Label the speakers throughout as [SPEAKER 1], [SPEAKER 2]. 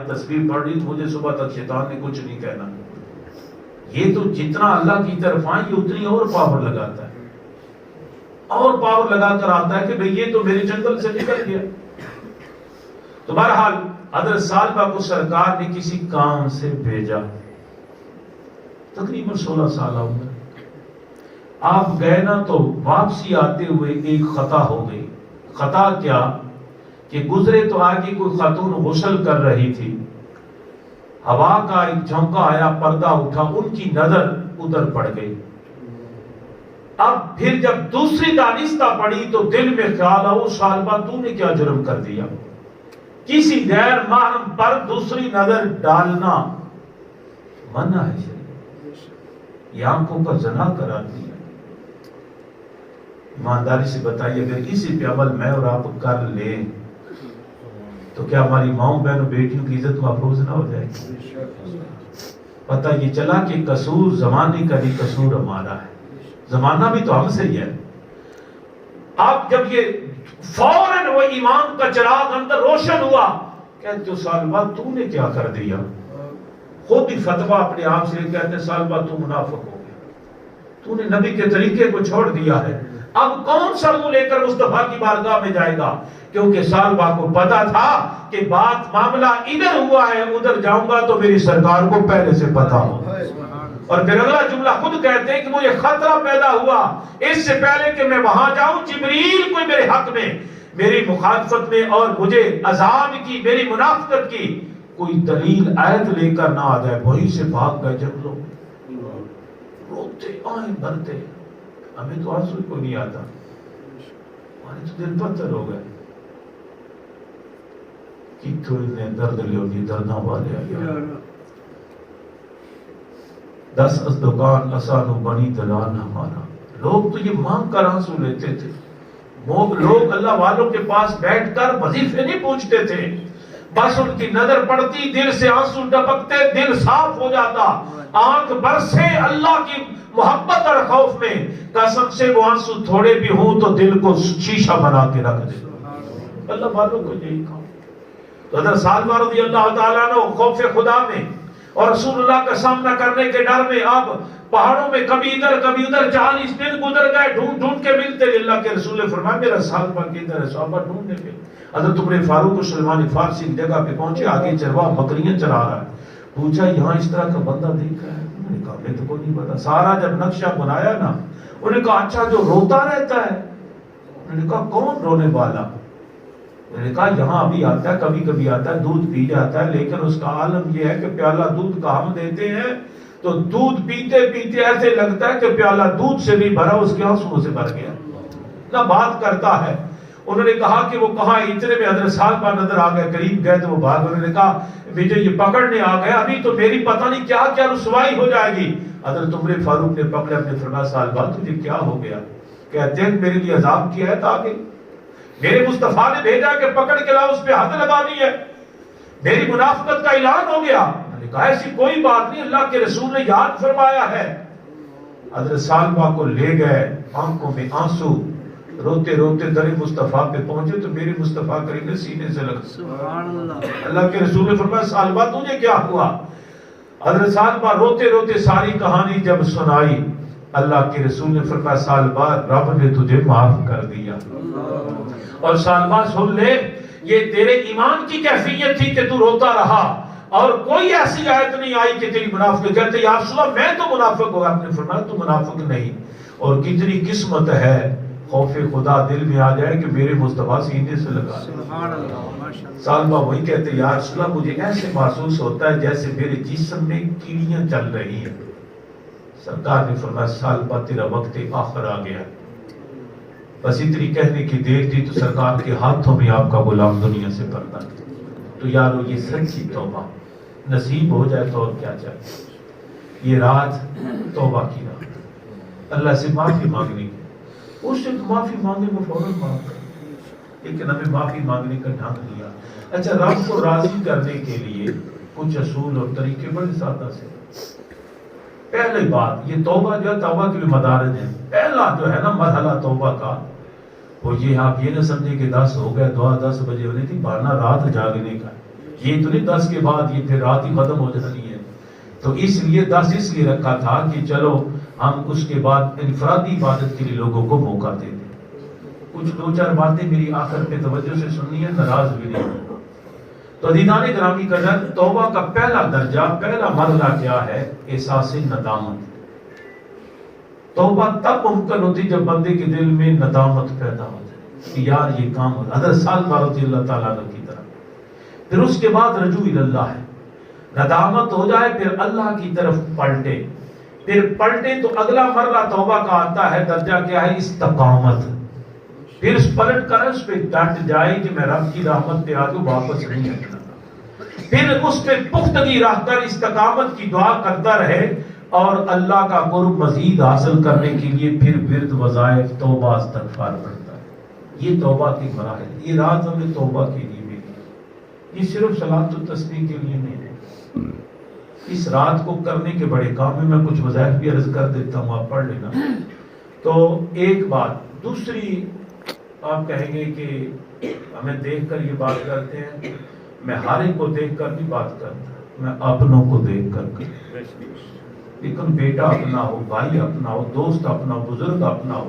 [SPEAKER 1] تصویر پڑھ رہی مجھے صبح تک شیطان نے کچھ نہیں کہنا. یہ تو جتنا اللہ کی طرف آئیں یہ اتنی اور پاور لگاتا ہے، اور پاور لگا کر آتا ہے کہ بھئی یہ تو میرے جنگل سے نکل گیا. تو بہرحال حضرت ثعلبہ کو سرکار نے کسی کام سے بھیجا، تقریباً 16 سال عمر. آپ گئے نا تو واپسی آتے ہوئے ایک خطا ہو گئی. خطا کیا کہ گزرے تو آگے کوئی خاتون غسل کر رہی تھی، ہوا کا ایک جھونکا آیا، پردہ اٹھا، ان کی نظر ادھر پڑ گئی. اب پھر جب دوسری دانستہ پڑی تو دل میں خیال آؤ ثعلبہ تو نے کیا جرم کر دیا، کسی غیر محرم پر دوسری نظر ڈالنا منع ہے شریعت، یہ آنکھوں کا زنا کرا دیا. ایمانداری سے بتائیے اگر اسی پہ عمل میں اور آپ کر لیں تو کیا ہماری ماؤں بہنوں بیٹیوں کی عزت محفوظ نہ ہو جائے گی؟ پتہ یہ چلا کہ قصور زمانے کا نہیں، قصور ہمارا ہے. زمانہ بھی تو ہم سے ہی ہے. آپ جب یہ فوراً وہ ایمان کا چراغ اندر روشن ہوا، کہتے ہو ثعلبہ تو نے کیا کر دیا. خود ہی فتویٰ اپنے آپ سے کہتے ہیں ثعلبہ تو منافق ہو گیا، تو نے نبی کے طریقے کو چھوڑ دیا ہے. اب کون سا منہ لے کر مصطفیٰ کی بارگاہ میں جائے گا؟ کیونکہ ثعلبہ کو پتا تھا کہ بات معاملہ ادھر ہوا ہے، ادھر جاؤں گا تو میری سرکار کو پہلے سے پتا ہو. اور پھر اگلا جملہ خود کہتے ہیں کہ مجھے خطرہ پیدا ہوا اس سے پہلے کہ میں وہاں جاؤں، جبریل کوئی میرے حق میں، میری مخالفت میں اور مجھے عذاب کی، میری منافقت کی کوئی دلیل آیت لے کر نہ آ جائے. وہیں سے بھاگ گئے جنگلوں میں، روتے آئیں بھرتے. ہمیں تو آنسو کو نہیں آتا، ہمارے تو دل پتھر ہو گئے کہ تو انہیں درد لے ہوتی دردہ والے آیا. 10 ازدگان اسانو بنی دلان ہمارا. لوگ تو یہ مانگ کر آنسو لیتے تھے. لوگ اللہ والوں کے پاس بیٹھ کر وظیفے نہیں پوچھتے تھے، بس ان کی نظر پڑتی، دل سے آنسو ٹپکتے، دل صاف ہو جاتا، آنکھ برسے اللہ کی محبت اور خوف میں. قسم سے وہ آنسو تھوڑے بھی ہوں تو دل کو شیشہ بنا کے رکھ دے. اللہ والوں کو یہی کہا. تو حضرت ثعلبہ رضی اللہ تعالیٰ عنہ خوف خدا میں اور رسول اللہ کا سامنا کرنے کے ڈر میں آپ پہاڑوں میں کبھی ادھر کبھی ادھر 40 دن گزر گئے، ڈھونڈ ڈھونڈ کے ملتے. اللہ کے رسول نے فرمایا میرا ثعلبہ کدھر ہے؟ صحابہ ڈھونڈنے پہ حضرت عمر فاروق و سلمان فارسی کی جگہ پہ پہنچے، آگے چرواہ بکریاں چرا رہا ہے. پوچھا یہاں اس طرح کا بندہ دیکھا ہے؟ انہوں نے کہا میں تو کوئی نہیں پتا. سارا جب نقشہ بنایا نا، انہوں نے کہا اچھا جو روتا رہتا ہے؟ انہوں نے کہا کون رونے والا؟ انہوں نے کہا یہاں ابھی آتا ہے، کبھی کبھی آتا ہے، دودھ پی جاتا ہے، لیکن اس کا عالم یہ ہے کہ پیالہ دودھ کا ہم دیتے ہیں تو دودھ پیتے پیتے ایسے لگتا ہے کہ پیالہ دودھ سے نہیں بھرا، اس کے آنسوؤں سے بھر گیا، نہ بات کرتا ہے. انہوں نے کہا کہ وہ کہاں؟ اتنے میں حضرت ثعلبہ نظر آ گئے، قریب گئے تو وہ بھاگ. انہوں نے کہا مجھے یہ پکڑنے آ گیا، ابھی تو میری پتہ نہیں کیا کیا رسوائی ہو جائے گی. حضرت عمر فاروق نے پکڑے، اپنے فرمایا ثعلبہ تجھے کیا ہو گیا؟ کہتے ہیں میرے لیے عذاب کی ہے تاکہ میرے مصطفیٰ نے بھیجا کہ پکڑ کے لاؤ، اس پہ حد لگانی ہے، میری منافقت کا اعلان ہو گیا. انہوں نے کہا ایسی کوئی بات نہیں، اللہ کے رسول نے یاد فرمایا ہے. حضرت ثعلبہ کو لے گئے، آنکھوں میں آنسو، روتے روتے در مصطفیٰ پہ پہنچے تو میرے مصطفیٰ کریم نے سینے سے لگا. اللہ کے رسول نے فرمایا ثعلبہ تجھے کیا ہوا؟ حضرت ثعلبہ روتے روتے ساری کہانی جب سنائی، اللہ کے رسول نے فرمایا ثعلبہ رب نے تجھے معاف کر دیا. اور ثعلبہ سن لے، یہ تیرے ایمان کی کیفیت تھی کہ تو روتا رہا، اور کوئی ایسی آیت نہیں آئی کہ تیری منافق. کہتے یا رسول اللہ میں تو منافق ہوں. آپ نے فرمایا تو منافق نہیں. اور کتنی قسمت ہے خوف خدا دل میں آ جائے کہ میرے مصطفیٰ سینے سے لگا. ثعلبہ وہی کہتے یا رسول اللہ مجھے ایسے محسوس ہوتا ہے جیسے میرے جسم میں کیڑیاں چل رہی ہیں. سرکار نے فرمایا ثعلبہ تیرا وقت آخر آ گیا. بس اتنی کہنے کی دیر تھی تو سرکار کے ہاتھوں میں آپ کا غلام دنیا سے پردہ. تو یارو یہ سچی توبہ نصیب ہو جائے تو اور کیا چاہیے. یہ رات توبہ کی رات، اللہ سے معافی مانگنے کی. اس سے تو معافی مانگے وہ فوراً معاف کر، لیکن ہمیں معافی مانگنے کا ڈھنگ دیا. اچھا رب کو راضی کرنے کے لیے کچھ اصول اور طریقے بڑے سادہ سے. پہلی بات یہ توبہ جو ہے توبہ کے بھی مدارج ہیں. پہلا جو ہے نا مرحلہ توبہ کا وہ یہ آپ یہ نہ سمجھیں کہ 10 ہو گئے، دعا 10 بجے ہونی تھی، بہانا رات جاگنے کا. یہ تو نہیں 10 کے بعد یہ پھر رات ہی ختم ہو جانی ہے. تو اس لیے 10 اس لیے رکھا تھا کہ چلو ہم اس کے بعد انفرادی عبادت کے لیے لوگوں کو موقع دے دیں. کچھ 2-4 باتیں میری آخر پہ توجہ سے سننی ہے، ناراض بھی نہیں. تو عزیزان گرامی قدر، توبہ کا پہلا درجہ، پہلا مرحلہ کیا ہے؟ احساس ندامت. توبہ تب ممکن ہوتی جب بندے کے دل میں ندامت پیدا ہو جائے کہ یار یہ کام ہو. حضرت سلمان رضی اللہ تعالیٰ عنہ کی طرف. پھر اس کے بعد رجوع اللہ ہے، ندامت ہو جائے، پھر اللہ کی طرف پلٹے. پھر پلٹے تو اگلا مرحلہ توبہ کا آتا ہے. درجہ کیا ہے؟ استقامت. پھر اس پلٹ کر اس پہ ڈٹ جائے کہ میں رب کی رحمت پہ آجوں، واپس نہیں ہٹنا. پھر اس پہ پختگی رکھ کر استقامت کی دعا کرتا رہے اور اللہ کا قرب مزید حاصل کرنے کے لیے پھر ورد وظائف توبہ استغفار پڑھتا ہے. یہ توبہ کی مراحل. یہ رات ہمیں توبہ کے لیے بھی یہ صرف صلاۃ التسبیح کے لیے نہیں ہے. اس رات کو کرنے کے بڑے کام میں کچھ وظائف بھی عرض کر دیتا ہوں، آپ پڑھ لینا. تو ایک بات. دوسری، آپ کہیں گے کہ ہمیں دیکھ کر یہ بات کرتے ہیں. میں ہر ایک کو دیکھ کر نہیں بات کرتا، میں اپنوں کو دیکھ کر. لیکن بیٹا اپنا ہو، بھائی اپنا ہو، دوست اپنا ہو، بزرگ اپنا ہو،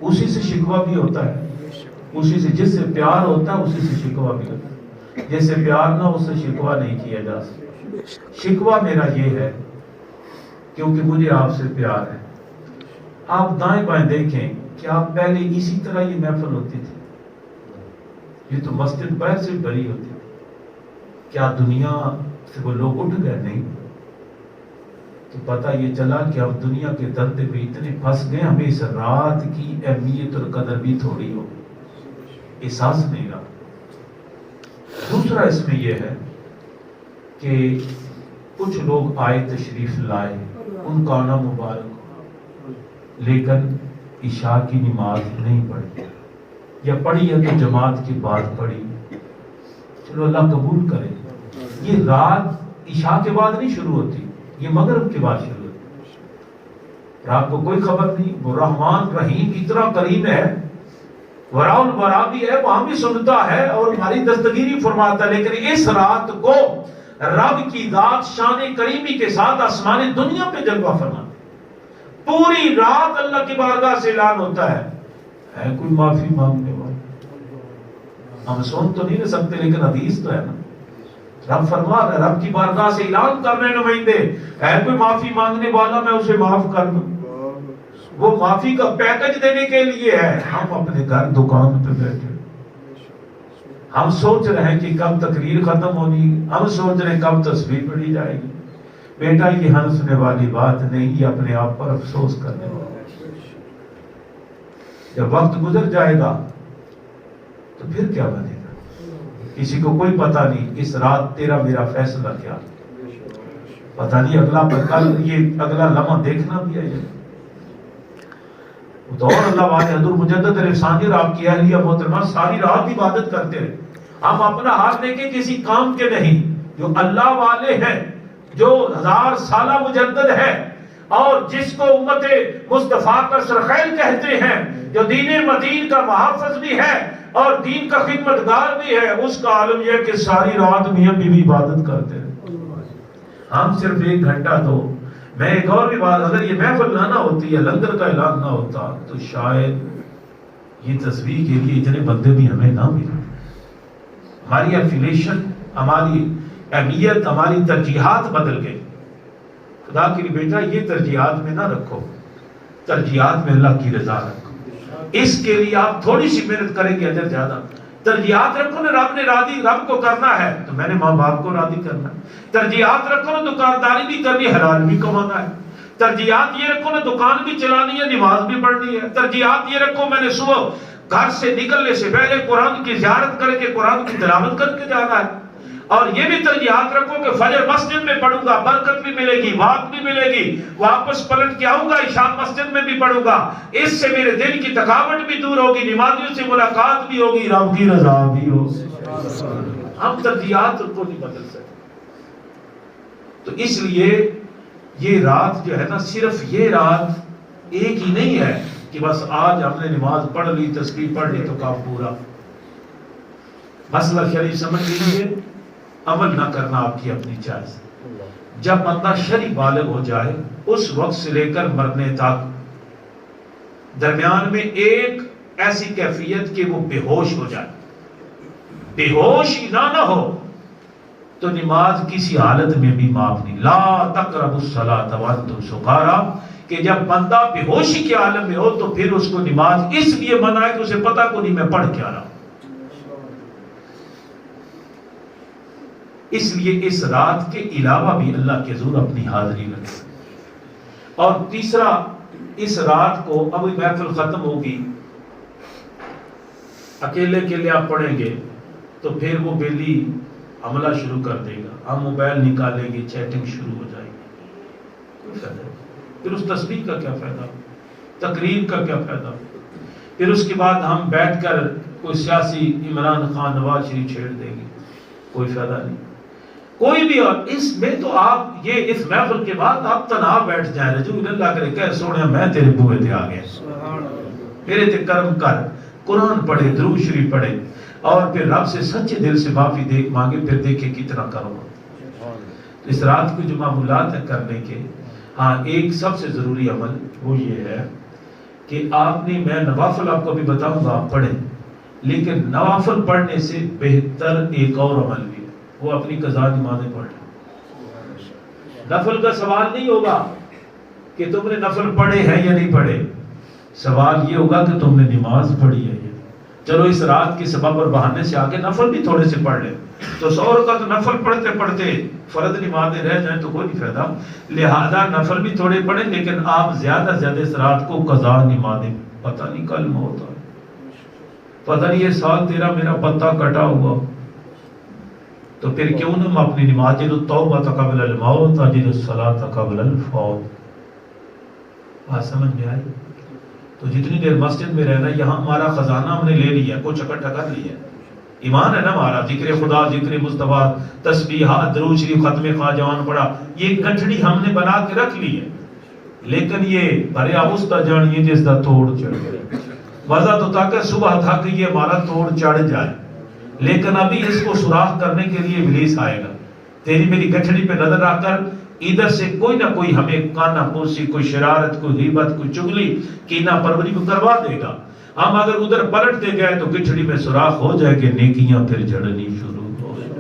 [SPEAKER 1] اسی سے شکوہ بھی ہوتا ہے. اسی سے، جس سے پیار ہوتا ہے اسی سے شکوہ بھی ہوتا ہے. جس سے پیار نہ اس سے شکوہ نہیں کیا جا سکتا. شکوہ میرا یہ ہے کیونکہ مجھے آپ سے پیار ہے. آپ دائیں بائیں دیکھیں کہ آپ پہلے اسی طرح یہ محفل ہوتی تھی. یہ تو مسجد باہر سے بھری ہوتی تھی. کیا دنیا سے وہ لوگ اٹھ گئے؟ نہیں. تو پتہ یہ چلا کہ ہم دنیا کے دردے میں اتنے پھنس گئے، ہمیں اس رات کی اہمیت اور قدر بھی تھوڑی ہو، احساس نہیں رہا. دوسرا اس میں یہ ہے کہ کچھ لوگ آئے، تشریف لائے، ان کا آنا مبارک، لیکن عشاء کی نماز نہیں پڑھی، یا پڑھی ہے تو جماعت کے بعد پڑھی. چلو اللہ قبول کرے. یہ رات عشاء کے بعد نہیں شروع ہوتی، یہ مغرب کے بعد شروع ہوتی. آپ کو کوئی خبر نہیں. وہ رحمان رحیم اتنا کریم ہے، ورا الورا بھی ہے، وہاں بھی سنتا ہے اور ہماری دستگیری فرماتا ہے. لیکن اس رات کو رب کی ذات شان کریمی کے ساتھ آسمان دنیا پہ جلوہ فرماتا. پوری رات اللہ کی بارگاہ سے اعلان ہوتا ہے کوئی معافی مانگنے والا. ہم سن تو نہیں سکتے لیکن حدیث تو ہے نا. رب فرما رہا ہے، رب کی بارگاہ سے اعلان کر رہے نمائندے، ہے کوئی معافی مانگنے والا میں اسے معاف کر دوں. وہ معافی کا پیکج دینے کے لیے ہے. ہم اپنے گھر دکان پہ بیٹھے، ہم سوچ رہے ہیں کہ کب تقریر ختم ہونی، ہم سوچ رہے ہیں کب تسبیح پڑھی جائے گی. بیٹا یہ ہنسنے والی بات نہیں، یہ اپنے آپ پر افسوس کرنے والی. جب وقت گزر جائے گا تو پھر کیا بنے گا؟ کسی کو کوئی پتہ نہیں. اس رات تیرا میرا فیصلہ کیا پتہ نہیں. اگلا لمحہ دیکھنا بھی ہے. تو اور اللہ والے حضور مجدد رفسانی اور آپ کی اہلیہ محترمہ ساری رات عبادت کرتے رہے. ہم اپنا ہاتھ لے کے کسی کام کے نہیں، جو اللہ والے ہیں، جو 1000 سالہ مجدد ہے اور جس کو امت مصطفیٰ کا سرخیل کہتے ہیں، جو دین مدین کا محافظ بھی ہے اور دین کا خدمتگار بھی ہے، اس کا عالم یہ ہے کہ ساری رات میاں بیوی عبادت کرتے ہیں. ہم صرف 1 گھنٹہ دو. میں ایک اور بھی بات، اگر یہ محفل نہ ہوتی یا لنگر کا اعلان نہ ہوتا تو شاید یہ تصویر کے لیے اتنے بندے بھی ہمیں نہ ملے. ہماری ایفیلیشن، ہماری اہمیت، ہماری ترجیحات بدل گئی. خدا کے لیے بیٹا یہ ترجیحات میں نہ رکھو، ترجیحات میں اللہ کی رضا رکھو. اس کے لیے آپ تھوڑی سی محنت کریں گے، اجر زیادہ. ترجیحات رکھو نا، رب نے راضی، رب کو کرنا ہے تو میں نے ماں باپ کو راضی کرنا ہے. ترجیحات رکھو نا، دکانداری بھی کرنی، حلال بھی کمانا ہے. ترجیحات یہ رکھو نا، دکان بھی چلانی ہے، نماز بھی پڑھنی ہے. ترجیحات یہ رکھو میں نے صبح گھر سے نکلنے سے پہلے قرآن کی زیارت کر کے قرآن کی تلاوت کر کے جانا ہے. اور یہ بھی ترجیحات رکھو کہ فجر مسجد میں پڑھوں گا، برکت بھی ملے گی، بات بھی ملے گی. واپس پلٹ کے آؤں گا، عشاء مسجد میں بھی پڑھوں گا. اس سے میرے دل کی تھکاوٹ بھی دور ہوگی، نمازیوں سے ملاقات بھی ہوگی، رب کی رضا بھی ہوگی. ہم ترجیحات کو نہیں بدل سکتے. تو اس لیے یہ رات جو ہے نا، صرف یہ رات ایک ہی نہیں ہے کہ بس آج ہم نے نماز پڑھ لی، تسبیح پڑھ لی تو کام پورا. مسئلہ شریف سمجھ لیجیے. عمل نہ کرنا آپ کی اپنی چوائس. جب بندہ شرعی بالغ ہو جائے اس وقت سے لے کر مرنے تک درمیان میں ایک ایسی کیفیت کہ وہ بے ہوش ہو جائے، بے ہوش ہی نہ ہو تو نماز کسی حالت میں بھی معاف نہیں. لا تقربوا الصلاۃ وانتم سکارا، کہ جب بندہ بے ہوشی کے عالم میں ہو تو پھر اس کو نماز اس لیے منع ہے کہ اسے پتہ کو نہیں میں پڑھ کیا رہا ہوں. اس لیے اس رات کے علاوہ بھی اللہ کے حضور اپنی حاضری رکھے. اور تیسرا، اس رات کو اب محفل ختم ہوگی، اکیلے اکیلے آپ پڑھیں گے تو پھر وہ بیلی عملہ شروع کر دے گا، ہم موبائل نکالیں گے، چیٹنگ شروع ہو جائے گی، کوئی فائدہ نہیں. پھر اس تسبیح کا کیا فائدہ، تقریر کا کیا فائدہ. پھر اس کے بعد ہم بیٹھ کر کوئی سیاسی عمران خان نواز شریف چھیڑ دیں گے، کوئی فائدہ نہیں. کوئی بھی، اور اس میں تو آپ یہ اس محفل کے بعد آپ تنہا بیٹھ جائیں، رجوع اللہ کرے کہ سونے میں تیرے بوئے تے آ گیا، میرے تے کرم کر، قرآن پڑھے، درود شریف پڑھے اور پھر رب سے سچے دل سے معافی دیکھ مانگے، پھر دیکھے کتنا کرو. اس رات کو جو معمولات ہیں کرنے کے، ہاں ایک سب سے ضروری عمل وہ یہ ہے کہ آپ نے، میں نوافل آپ کو بھی بتاؤں گا آپ پڑھیں، لیکن نوافل پڑھنے سے بہتر ایک اور عمل بھی ہے، وہ اپنی قضا نمازیں پڑھ لیں. نفل کا سوال نہیں ہوگا کہ تم نے نفل پڑھے ہیں یا نہیں پڑھے، سوال یہ ہوگا کہ تم نے نماز پڑھی ہے. چلو اس رات کے سبب اور بہانے سے آگے نفل بھی تھوڑے سے پڑھ لیں، تو 100 رکعت نفل پڑھتے پڑھتے فرض نمازیں رہ جائیں تو کوئی نہیں فائدہ. لہذا نفل بھی تھوڑے پڑھیں، لیکن آپ زیادہ سے زیادہ اس رات کو قضا نمازیں. پتہ نہیں کل موت ہے، پتہ نہیں یہ سال تیرا میرا پتہ کٹا ہوا، تو پھر کیوں نہ ہم اپنی نماز التوبہ قبل الموت اجل الصلاۃ قبل الفوت. بات سمجھ میں آئی؟ تو جتنی دیر مسجد میں رہنا، یہاں ہمارا خزانہ ہم نے لے لیا، کچھ اکٹھا کر لیا، ایمان ہے نا ہمارا، ذکر خدا، ذکر مصطفیٰ، تسبیحات، درود شریف، ختم خواجان پڑھا، یہ گٹھڑی ہم نے بنا کے رکھ لی ہے. لیکن یہ بھرے آوستہ جانیے جس دا توڑ چڑھ گیا. مزہ تو تھا کہ صبح تھا کہ یہ ہمارا توڑ چڑھ جائے، لیکن ابھی اس کو سوراخ کرنے کے لیے ابلیس آئے گا. تیری میری گٹھڑی پہ نظر رکھ کر ادھر سے کوئی نہ کوئی ہمیں کانا پوسی، کوئی شرارت، کوئی غیبت، کوئی چغلی، کینہ پروری کو کروا دے گا. ہم اگر ادھر پلٹتے گئے تو گٹھڑی میں سوراخ ہو جائے کہ نیکیاں پھر جھڑنی شروع ہو جائے.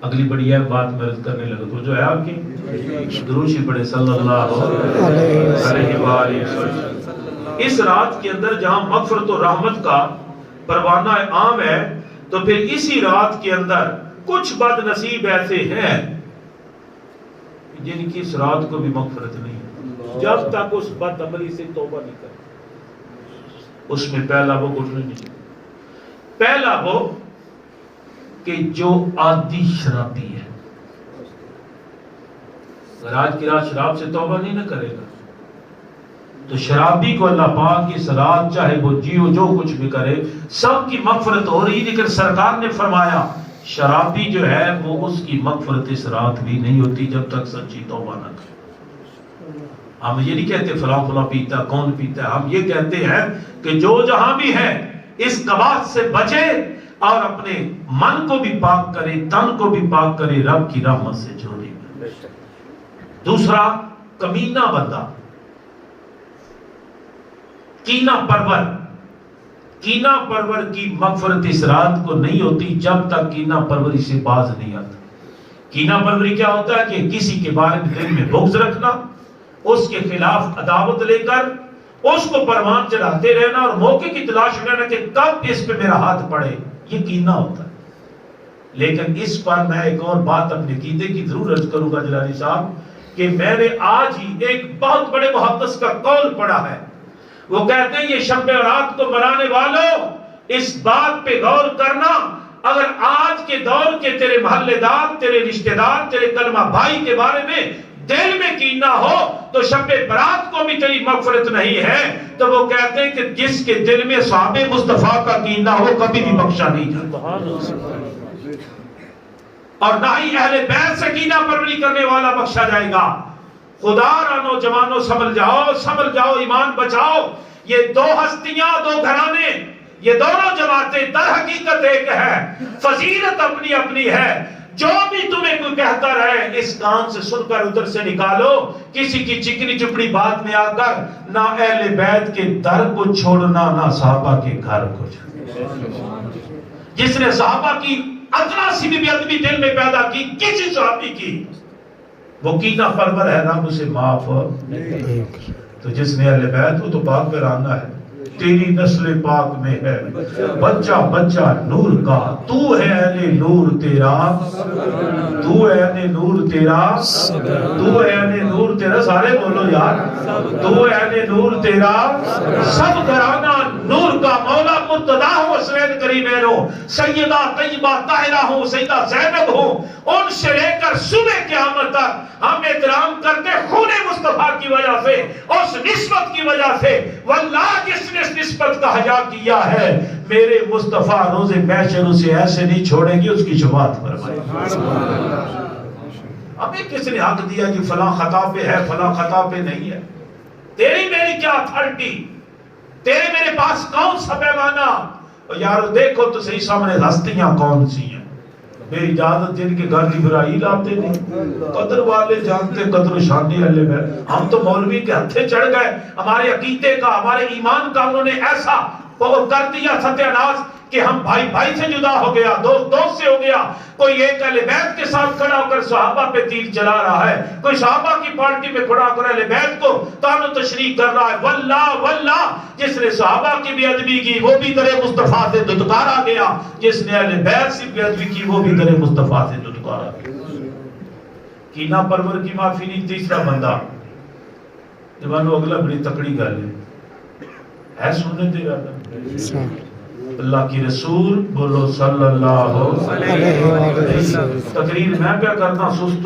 [SPEAKER 1] اگلی بڑی ہے بات میں عرض کرنے لگا تو جو ہے آپ کی درود شریف پڑھے صلی اللہ علیہ وآلہ وسلم. اس رات کے اندر جہاں مغفرت و رحمت کا پروانہ عام ہے، تو پھر اسی رات کے اندر کچھ بد نصیب ایسے ہیں جن کی اس رات کو بھی مغفرت نہیں ہے جب تک اس بد عملی سے توبہ نہیں کرے. اس میں پہلا وہ گھٹنے نہیں، پہلا وہ کہ جو عادی شرابی ہے، اگر آج کی رات شراب سے توبہ نہیں نہ کرے گا تو شرابی کو اللہ پاک کی صلات، چاہے وہ جیو جو کچھ بھی کرے، سب کی مغفرت ہو رہی. لیکن سرکار نے فرمایا شرابی جو ہے وہ اس کی مغفرت اس رات بھی نہیں ہوتی جب تک سچی توبہ نہ کرے. ہم یہ نہیں کہتے فلاں فلاں پیتا، کون پیتا ہے، ہم یہ کہتے ہیں کہ جو جہاں بھی ہے اس قباحت سے بچے اور اپنے من کو بھی پاک کرے، تن کو بھی پاک کرے، رب کی رحمت سے جوڑے. دوسرا، کمینہ بندہ، کینہ پرور کی مغفرت اس رات کو نہیں ہوتی جب تک کینہ پروری سے باز نہیں آتا. کینہ پروری کیا ہوتا ہے کہ کسی کے بارے میں دل میں بغض رکھنا، اس کے خلاف عداوت لے کر اس کو پروان چڑھاتے رہنا اور موقع کی تلاش رہنا کہ کب اس پہ میرا ہاتھ پڑے، یہ کینہ ہوتا ہے. لیکن اس پر میں ایک اور بات اپنے عقیدے کی ضرور عرض کروں گا جلالی صاحب، کہ میں نے آج ہی ایک بہت بڑے محدث کا قول پڑھا ہے. وہ کہتے ہیں یہ شب برات کو منانے والوں اس بات پہ غور کرنا، اگر آج کے دور کے تیرے محلے دار، تیرے رشتہ دار، تیرے کلمہ بھائی کے بارے میں دل میں کینہ ہو تو شب برات کو بھی تیری مغفرت نہیں ہے. تو وہ کہتے ہیں کہ جس کے دل میں صحابہ مصطفیٰ کا کینہ ہو کبھی بھی بخشا نہیں جاتا، اور نہ ہی اہل بیت سے کینہ پروری کرنے والا بخشا جائے گا. خدا را نوجوانوں سنبھل جاؤ، ایمان بچاؤ. یہ دو ہستیاں، دو گھرانے یہ دونوں جماعتیں در حقیقت ایک ہے، فضیلت اپنی اپنی ہے. جو بھی تمہیں کوئی کہتا رہے اس کان سے سن کر ادھر سے نکالو. کسی کی چکنی چپڑی بات میں آ کر نہ اہل بیت کے در کو چھوڑنا، نہ صحابہ کے گھر کو چھوڑنا. جس نے صحابہ کی ادنا سی بھی ادبی دل میں پیدا کی کسی صحابی کی، وہ کینہ پرور ہے، رب اسے معاف. تو جس نے اہل بیت وہ تو پاک پیرانا ہے. تیری نسل پاک میں ہے بچہ بچہ نور کا، تو ہے اہل نور تیرا، تو ہے اہل نور تیرا، تو ہے اہل نور تیرا. سارے بولو یار، تو ہے اہل نور تیرا، سب گھرانہ نور کا. مولا مرتضیٰ ہو، حسین کریمین ہو، سیدہ طیبہ طاہرہ ہو، سیدہ زینب ہو، ان سے لے کر صبح قیامت تک ہم احترام کرتے خون مصطفیٰ کی وجہ سے، اس نسبت کی وجہ سے. واللہ جس نے اس نسبت کا حیا کیا ہے، میرے مصطفیٰ روز محشر اسے ایسے نہیں چھوڑے گی، اس کی شفاعت فرمائے. ہمیں کس نے حق دیا کہ فلاں خطا پہ ہے فلاں خطا پہ نہیں ہے؟ تیری میری کیا اتھارٹی؟ تیرے میرے پاس کون سا پیمانہ؟ یارو دیکھو تو صحیح سامنے ہستیاں کون سی ہیں. بے اجازت جن کے گھر جبرائیل آتے نہیں. قدر والے جانتے قدر و شانی اہل بیت. ہم تو مولوی کے ہتھے چڑھ گئے، ہمارے عقیدے کا ہمارے ایمان کا انہوں نے ایسا کر دیا ستیہ ناز کہ ہم بھائی بھائی سے جدا ہو گیا، دوست دوست سے ہو گیا. کوئی ایک اہل بیت کے ساتھ کھڑا ہو کر صحابہ پہ تیر چلا رہا ہے، کوئی صحابہ کی پارٹی میں کھڑا ہو کر اہل بیت کو طعن و تشریح کر رہا ہے. واللہ واللہ جس نے صحابہ کی بے ادبی کی وہ بھی در مصطفیٰ سے دھتکارا گیا، جس نے اہل بیت سے بے ادبی کی وہ بھی در مصطفیٰ سے دھتکارا گیا. کینہ پرور کی معافی نہیں. تیسرا بندہ جوانو اگلا بڑی تکڑی گل ہے سننے دے رہا اللہ کی رسول بولو صلی اللہ علیہ وسلم. تقریر میں کیا کرنا سست